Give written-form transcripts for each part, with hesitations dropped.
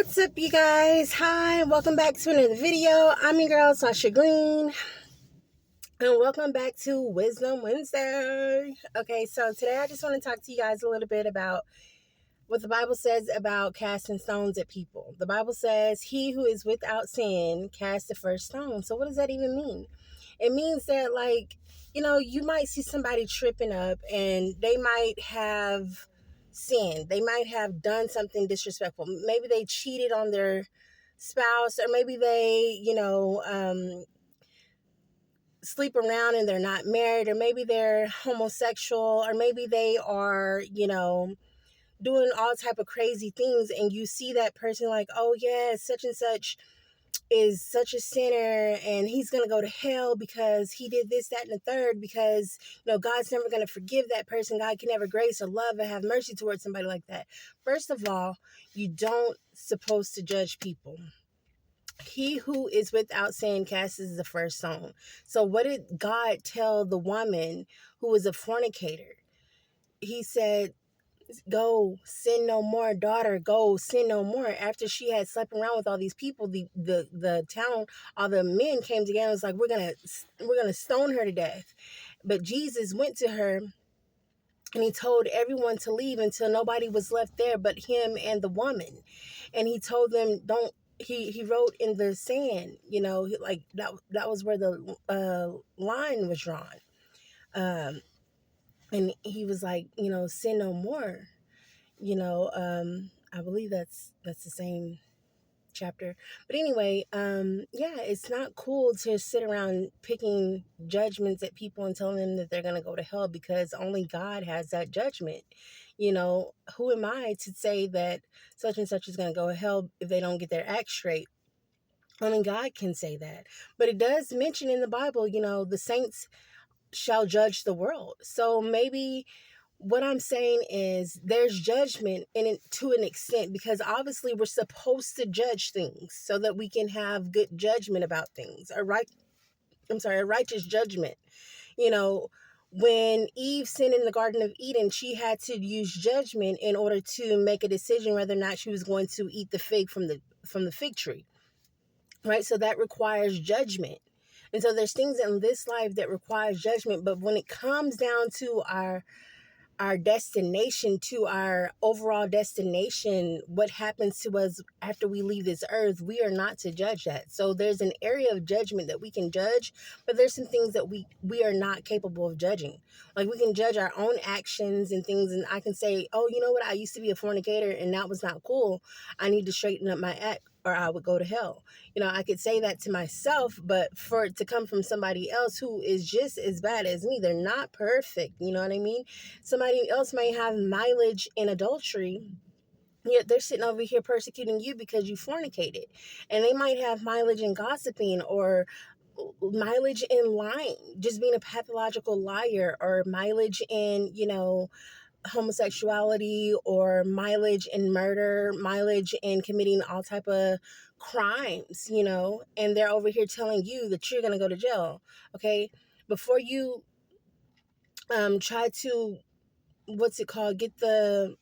What's up, you guys? Hi, welcome back to another video. I'm your girl, Sasha Green, and welcome back to Wisdom Wednesday. Okay, so today I just want to talk to you guys a little bit about what the Bible says about casting stones at people. The Bible says, "He who is without sin cast the first stone." So, what does that even mean? It means that, you might see somebody tripping up and they might have sinned. They might have done something disrespectful. Maybe they cheated on their spouse, or maybe they, sleep around and they're not married, or maybe they're homosexual, or maybe they are, doing all type of crazy things, and you see that person like, oh yeah, such and such is such a sinner and he's going to go to hell because he did this, that, and the third, because God's never going to forgive that person. God can never grace or love and have mercy towards somebody like that. First of all, you don't supposed to judge people. He who is without sin casts the first stone. So what did God tell the woman who was a fornicator? He said, go sin no more, daughter, go sin no more. After she had slept around with all these people, the town, all the men came together and was like, we're gonna stone her to death. But Jesus went to her and he told everyone to leave until nobody was left there but him and the woman. And he told them, don't, he wrote in the sand, like that was where the line was drawn. And he was like, sin no more. I believe that's the same chapter. But anyway, yeah, it's not cool to sit around picking judgments at people and telling them that they're going to go to hell, because only God has that judgment. Who am I to say that such and such is going to go to hell if they don't get their act straight? Only God can say that. But it does mention in the Bible, the saints shall judge the world. So maybe what I'm saying is there's judgment in it to an extent, because obviously we're supposed to judge things so that we can have good judgment about things. A righteous judgment. You know, when Eve sinned in the Garden of Eden, she had to use judgment in order to make a decision whether or not she was going to eat the fig from the fig tree. Right? So that requires judgment. And so there's things in this life that requires judgment, but when it comes down to our destination, to our overall destination, what happens to us after we leave this earth, we are not to judge that. So there's an area of judgment that we can judge, but there's some things that we are not capable of judging. Like, we can judge our own actions and things, and I can say, oh, you know what, I used to be a fornicator and that was not cool. I need to straighten up my act or I would go to hell. I could say that to myself, but for it to come from somebody else who is just as bad as me, they're not perfect. You know what I mean? Somebody else may have mileage in adultery, yet they're sitting over here persecuting you because you fornicated. And they might have mileage in gossiping, or mileage in lying, just being a pathological liar, or mileage in, homosexuality, or mileage in murder, mileage in committing all type of crimes, and they're over here telling you that you're going to go to jail. Okay. Before you try to, what's it called, get the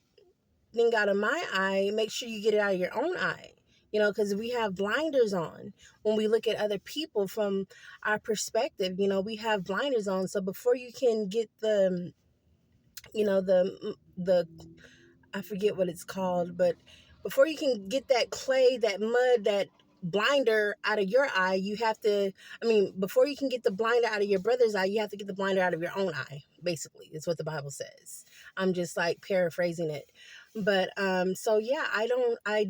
thing out of my eye, make sure you get it out of your own eye. Because we have blinders on when we look at other people from our perspective. We have blinders on. So before you can get the I forget what it's called, but before you can get that clay, that mud, that blinder out of your eye, before you can get the blinder out of your brother's eye, you have to get the blinder out of your own eye, basically. It's what the Bible says. I'm just like paraphrasing it. But so yeah, I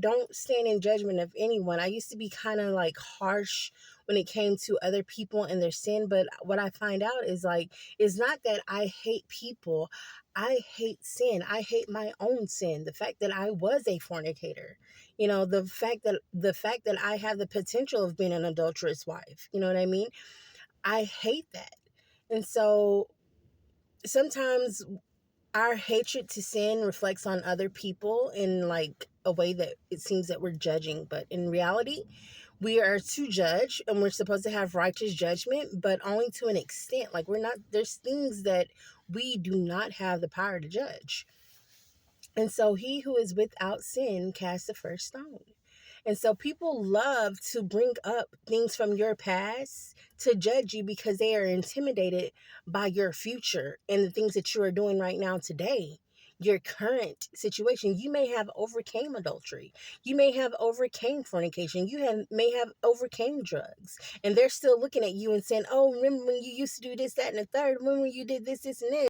don't stand in judgment of anyone. I used to be kind of like harsh when it came to other people and their sin, but what I find out is, like, it's not that I hate people. I hate sin. I hate my own sin. The fact that I was a fornicator, the fact that I have the potential of being an adulterous wife. You know what I mean? I hate that. And so sometimes our hatred to sin reflects on other people in, like, a way that it seems that we're judging, but in reality, we are to judge, and we're supposed to have righteous judgment, but only to an extent. Like, there's things that we do not have the power to judge. And so he who is without sin cast the first stone. And so people love to bring up things from your past to judge you because they are intimidated by your future and the things that you are doing right now today. Your current situation. You may have overcame adultery. You may have overcame fornication. May have overcame drugs. And they're still looking at you and saying, oh, remember when you used to do this, that, and the third? Remember when you did this, this, and this?